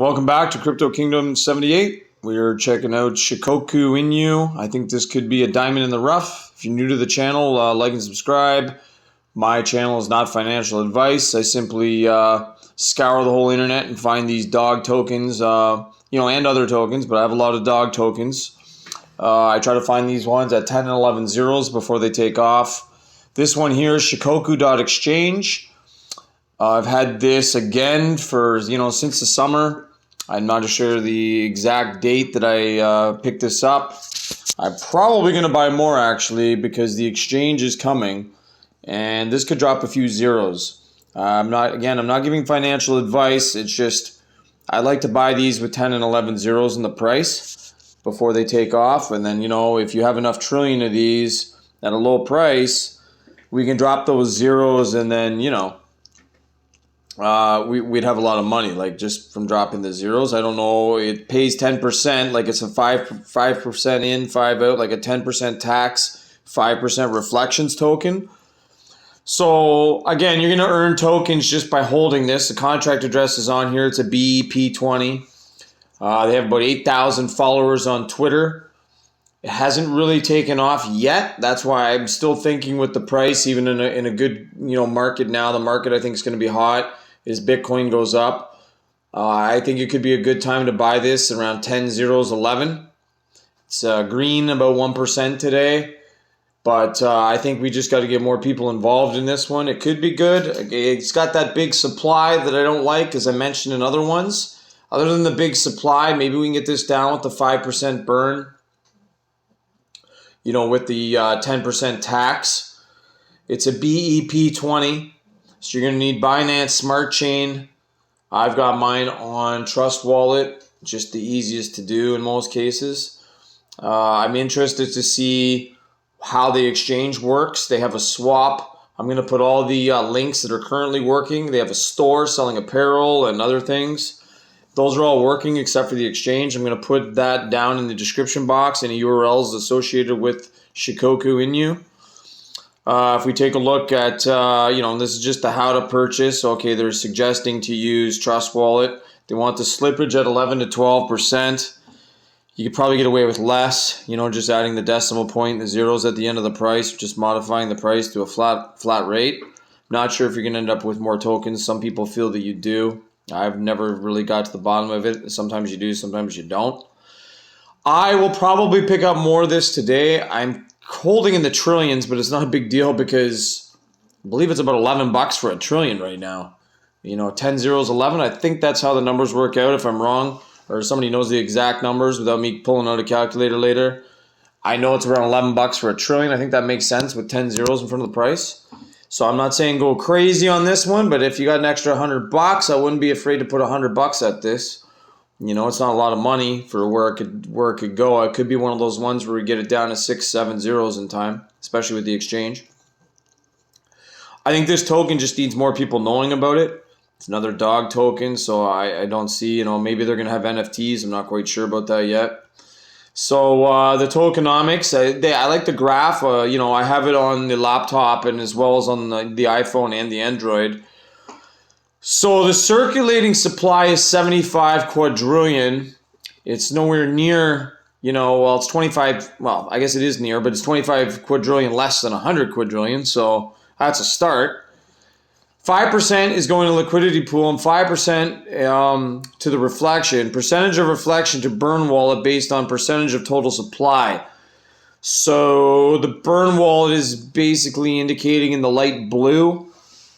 Welcome back to Crypto Kingdom 78. We're checking out Shikoku Inu. I think this could be a diamond in the rough. If you're new to the channel, like and subscribe. My channel is not financial advice. I simply scour the whole internet and find these dog tokens, and other tokens, but I have a lot of dog tokens. I try to find these ones at 10 and 11 zeros before they take off. This one here is shikoku.exchange. I've had this again for, since the summer. I'm not sure the exact date that I picked this up. I'm probably going to buy more actually because the exchange is coming and this could drop a few zeros. I'm not giving financial advice. It's just I like to buy these with 10 and 11 zeros in the price before they take off. And then, if you have enough trillion of these at a low price, we can drop those zeros and then, we'd have a lot of money, like just from dropping the zeros. I don't know. It pays 10%, like it's a 5% in, 5 out, like a 10% tax, 5% reflections token. So again, you're going to earn tokens just by holding this. The contract address is on here. It's a BEP20. They have about 8,000 followers on Twitter. It hasn't really taken off yet. That's why I'm still thinking with the price, even in a good market now. The market I think is going to be hot as Bitcoin goes up. I think it could be a good time to buy this around 10 zeros 11. It's green about 1% today, but I think we just got to get more people involved in this one. It could be good. It's got that big supply that I don't like, as I mentioned in other ones. Other than the big supply, maybe we can get this down with the 5% burn, with the 10% tax. It's a BEP20. So you're going to need Binance Smart Chain. I've got mine on Trust Wallet, just the easiest to do in most cases. I'm interested to see how the exchange works. They have a swap. I'm going to put all the links that are currently working. They have a store selling apparel and other things. Those are all working except for the exchange. I'm going to put that down in the description box, any URLs associated with Shikoku Inu. If we take a look at, this is just the how to purchase. Okay, they're suggesting to use Trust Wallet. They want the slippage at 11 to 12%. You could probably get away with less, just adding the decimal point, the zeros at the end of the price, just modifying the price to a flat rate. Not sure if you're going to end up with more tokens. Some people feel that you do. I've never really got to the bottom of it. Sometimes you do, sometimes you don't. I will probably pick up more of this today. I'm holding in the trillions, but it's not a big deal because I believe it's about 11 bucks for a trillion right now. 10 zeros 11. I think that's how the numbers work out. If I'm wrong, or somebody knows the exact numbers without me pulling out a calculator later, I know it's around 11 bucks for a trillion. I think that makes sense with 10 zeros in front of the price. So I'm not saying go crazy on this one, but if you got an extra 100 bucks, I wouldn't be afraid to put 100 bucks at this. It's not a lot of money for where it could go. It could be one of those ones where we get it down to 6, 7 zeros in time, especially with the exchange. I think this token just needs more people knowing about it. It's another dog token, so I don't see, maybe they're going to have NFTs. I'm not quite sure about that yet. So the tokenomics, I like the graph. I have it on the laptop and as well as on the iPhone and the Android. So the circulating supply is 75 quadrillion. It's nowhere near, it's 25, well, I guess it is near, but it's 25 quadrillion less than 100 quadrillion. So that's a start. 5% is going to liquidity pool and 5% to the reflection. Percentage of reflection to burn wallet based on percentage of total supply. So the burn wallet is basically indicating in the light blue.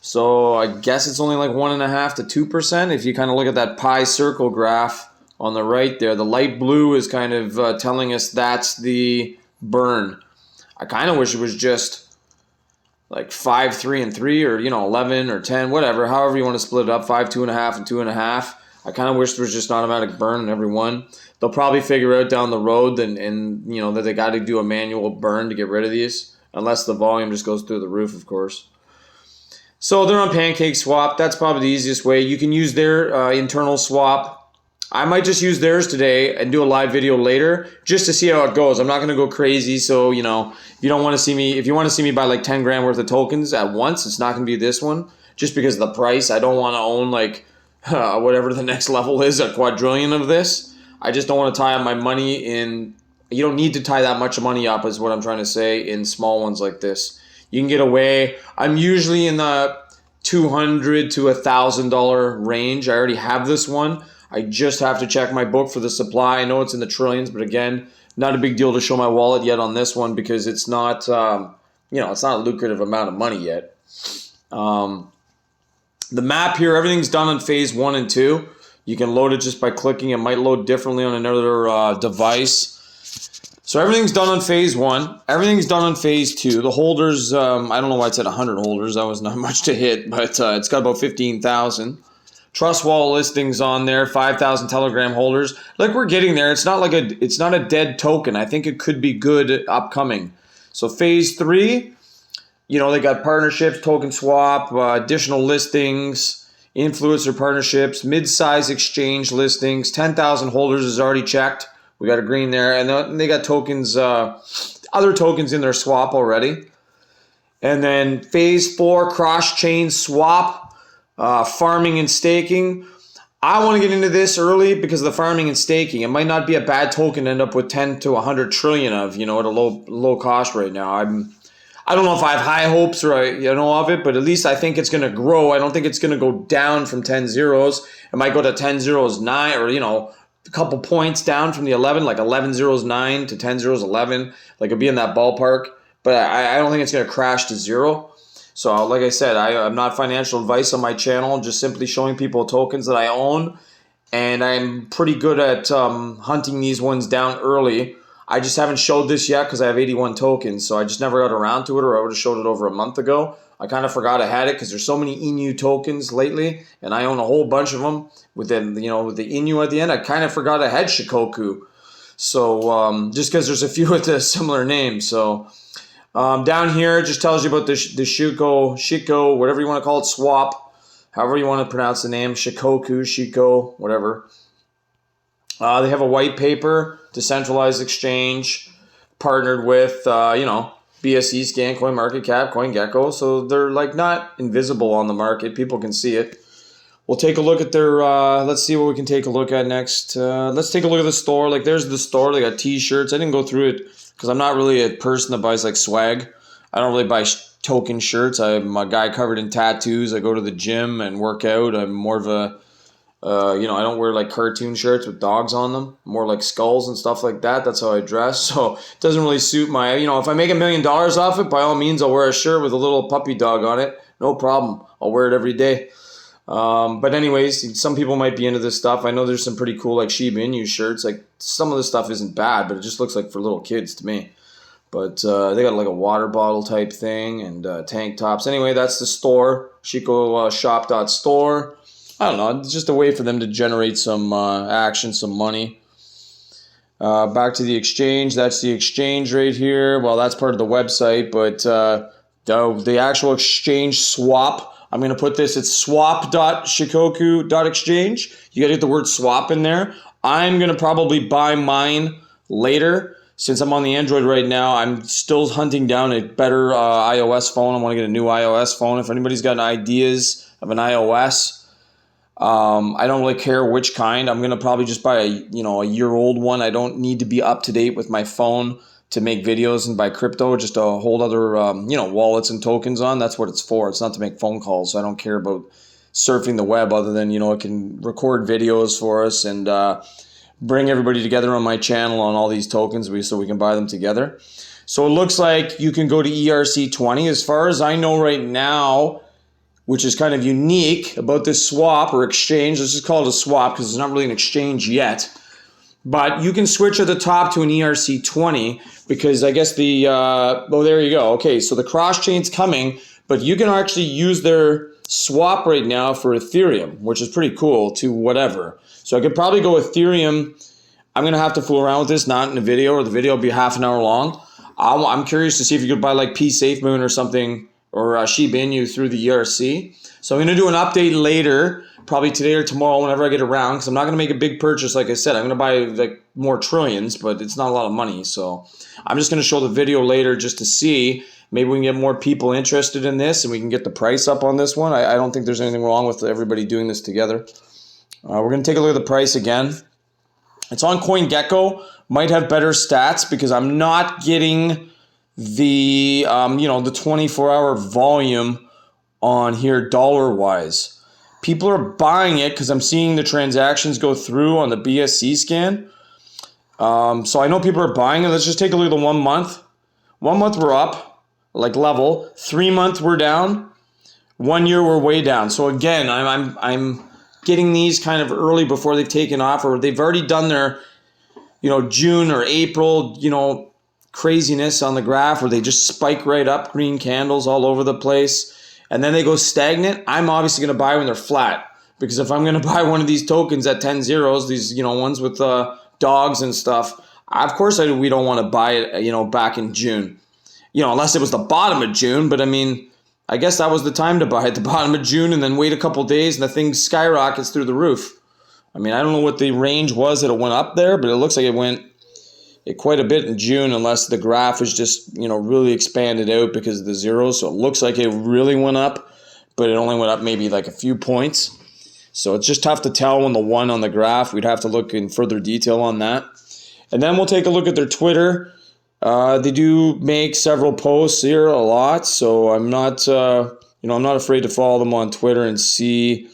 So I guess it's only like 1.5 to 2%. If you kind of look at that pie circle graph on the right there, the light blue is kind of telling us that's the burn. I kind of wish it was just like 5, 3, and 3, or 11 or 10, whatever, however you want to split it up, 5, 2.5, and 2.5. I kind of wish there was just an automatic burn in every one. They'll probably figure out down the road and that they got to do a manual burn to get rid of these, unless the volume just goes through the roof, of course. So they're on Pancake Swap. That's probably the easiest way. You can use their internal swap. I might just use theirs today and do a live video later just to see how it goes. I'm not going to go crazy. So, if you don't want to see me, if you want to see me buy like 10 grand worth of tokens at once, it's not going to be this one just because of the price. I don't want to own like whatever the next level is, a quadrillion of this. I just don't want to tie up my money in. You don't need to tie that much money up, is what I'm trying to say, in small ones like this. You can get away. I'm usually in the $200 to $1,000 range. I already have this one. I just have to check my book for the supply. I know it's in the trillions, but again, not a big deal to show my wallet yet on this one because it's not, it's not a lucrative amount of money yet. The map here, everything's done on phase 1 and 2. You can load it just by clicking. It might load differently on another device. So everything's done on phase 1. Everything's done on phase 2. The holders, I don't know why it said 100 holders. That was not much to hit, but it's got about 15,000. Trust wallet listings on there, 5,000 Telegram holders. Like, we're getting there. It's not a dead token. I think it could be good upcoming. So phase 3, they got partnerships, token swap, additional listings, influencer partnerships, mid-size exchange listings. 10,000 holders is already checked. We got a green there, and they got tokens, other tokens in their swap already. And then phase 4, cross-chain swap, farming and staking. I want to get into this early because of the farming and staking. It might not be a bad token to end up with 10 to 100 trillion of, at a low cost right now. I don't know if I have high hopes or of it, but at least I think it's going to grow. I don't think it's going to go down from 10 zeros. It might go to 10 zeros 9 or a couple points down from the 11, like 11 zeros 9 to 10 zeros 11. Like, it'll be in that ballpark, but I don't think it's going to crash to zero. So like I said, I'm not financial advice on my channel. I'm just simply showing people tokens that I own, and I'm pretty good at hunting these ones down early. I just haven't showed this yet because I have 81 tokens, so I just never got around to it, or I would have showed it over a month ago. I kind of forgot I had it because there's so many Inu tokens lately, and I own a whole bunch of them with the Inu at the end. I kind of forgot I had Shikoku. So just because there's a few with a similar name. So down here, it just tells you about the Shiko, whatever you want to call it, swap, however you want to pronounce the name, Shikoku, Shiko, whatever. They have a white paper, decentralized exchange, partnered with, BSC, Scan, CoinMarketCap, CoinGecko. So they're like not invisible on the market. People can see it. We'll take a look at their, let's see what we can take a look at next. Let's take a look at the store. Like, there's the store. They got t-shirts. I didn't go through it because I'm not really a person that buys like swag. I don't really buy token shirts. I'm a guy covered in tattoos. I go to the gym and work out. I'm more of a, I don't wear like cartoon shirts with dogs on them. More like skulls and stuff like that. That's how I dress. So it doesn't really suit my, if I make $1 million off it, by all means, I'll wear a shirt with a little puppy dog on it. No problem. I'll wear it every day. But anyways, some people might be into this stuff. I know there's some pretty cool like Shiba Inu shirts. Like, some of this stuff isn't bad, but it just looks like for little kids to me. But they got like a water bottle type thing and tank tops. Anyway, that's the store, shop.store. I don't know. It's just a way for them to generate some action, some money. Back to the exchange. That's the exchange right here. Well, that's part of the website, but the actual exchange swap, I'm going to put this at swap.shikoku.exchange. You got to get the word swap in there. I'm going to probably buy mine later. Since I'm on the Android right now, I'm still hunting down a better iOS phone. I want to get a new iOS phone. If anybody's got ideas of an iOS, I don't really care which kind. I'm going to probably just buy a year-old one. I don't need to be up to date with my phone to make videos and buy crypto, just a whole other, wallets and tokens on. That's what it's for. It's not to make phone calls. So I don't care about surfing the web other than, it can record videos for us and bring everybody together on my channel on all these tokens so we can buy them together. So it looks like you can go to ERC20. As far as I know right now, which is kind of unique about this swap or exchange, let's just call it a swap because it's not really an exchange yet. But you can switch at the top to an ERC20 because I guess there you go. Okay, so the cross-chain's coming, but you can actually use their swap right now for Ethereum, which is pretty cool, to whatever. So I could probably go Ethereum. I'm going to have to fool around with this, not in a video, or the video will be half an hour long. I'm curious to see if you could buy like P-SafeMoon or something, or Shiba Inu through the ERC. So I'm going to do an update later, probably today or tomorrow whenever I get around, because I'm not going to make a big purchase. Like I said, I'm going to buy like more trillions, but it's not a lot of money. So I'm just going to show the video later just to see. Maybe we can get more people interested in this and we can get the price up on this one. I don't think there's anything wrong with everybody doing this together. We're going to take a look at the price again. It's on CoinGecko. Might have better stats because I'm not getting the, the 24-hour volume on here dollar-wise. People are buying it because I'm seeing the transactions go through on the BSC scan. So I know people are buying it. Let's just take a look at the 1 month. 1 month we're up, like level. 3 month we're down. 1 year we're way down. So again, I'm getting these kind of early before they've taken off, or they've already done their, June or April, craziness on the graph where they just spike right up, green candles all over the place, and then they go stagnant. I'm obviously going to buy when they're flat, because if I'm going to buy one of these tokens at 10 zeros, these, ones with dogs and stuff, of course we don't want to buy it, back in June, unless it was the bottom of June. But I mean, I guess that was the time to buy at the bottom of June and then wait a couple days and the thing skyrockets through the roof. I mean, I don't know what the range was that it went up there, but it looks like it went quite a bit in June, unless the graph is just, really expanded out because of the zeros. So it looks like it really went up, but it only went up maybe like a few points. So it's just tough to tell when the one on the graph. We'd have to look in further detail on that. And then we'll take a look at their Twitter. They do make several posts here, a lot. So I'm not, I'm not afraid to follow them on Twitter and see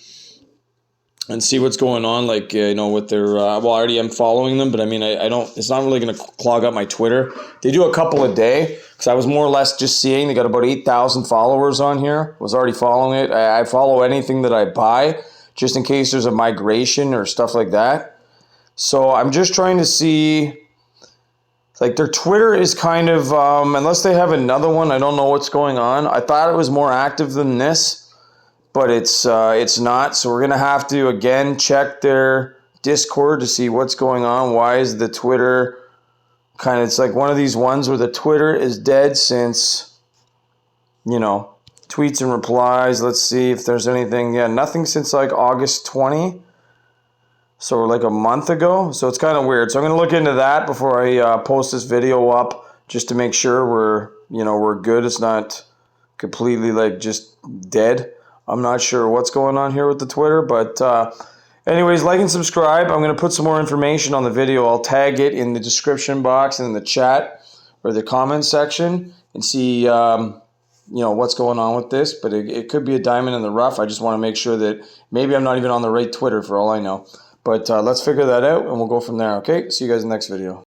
what's going on, like, with their, I already am following them, but I mean, I don't, it's not really going to clog up my Twitter. They do a couple a day, because I was more or less just seeing, they got about 8,000 followers on here, was already following it. I follow anything that I buy, just in case there's a migration or stuff like that. So I'm just trying to see, like, their Twitter is kind of, unless they have another one, I don't know what's going on. I thought it was more active than this, but it's not. So we're gonna have to again check their Discord to see what's going on. Why is the Twitter kind of? It's like one of these ones where the Twitter is dead since, tweets and replies. Let's see if there's anything. Yeah, nothing since like August 20. So like a month ago. So it's kind of weird. So I'm gonna look into that before I post this video up, just to make sure we're good. It's not completely like just dead. I'm not sure what's going on here with the Twitter, but anyways, like and subscribe. I'm going to put some more information on the video. I'll tag it in the description box and in the chat or the comments section and see, what's going on with this. But it could be a diamond in the rough. I just want to make sure that maybe I'm not even on the right Twitter for all I know. But let's figure that out and we'll go from there, okay? See you guys in the next video.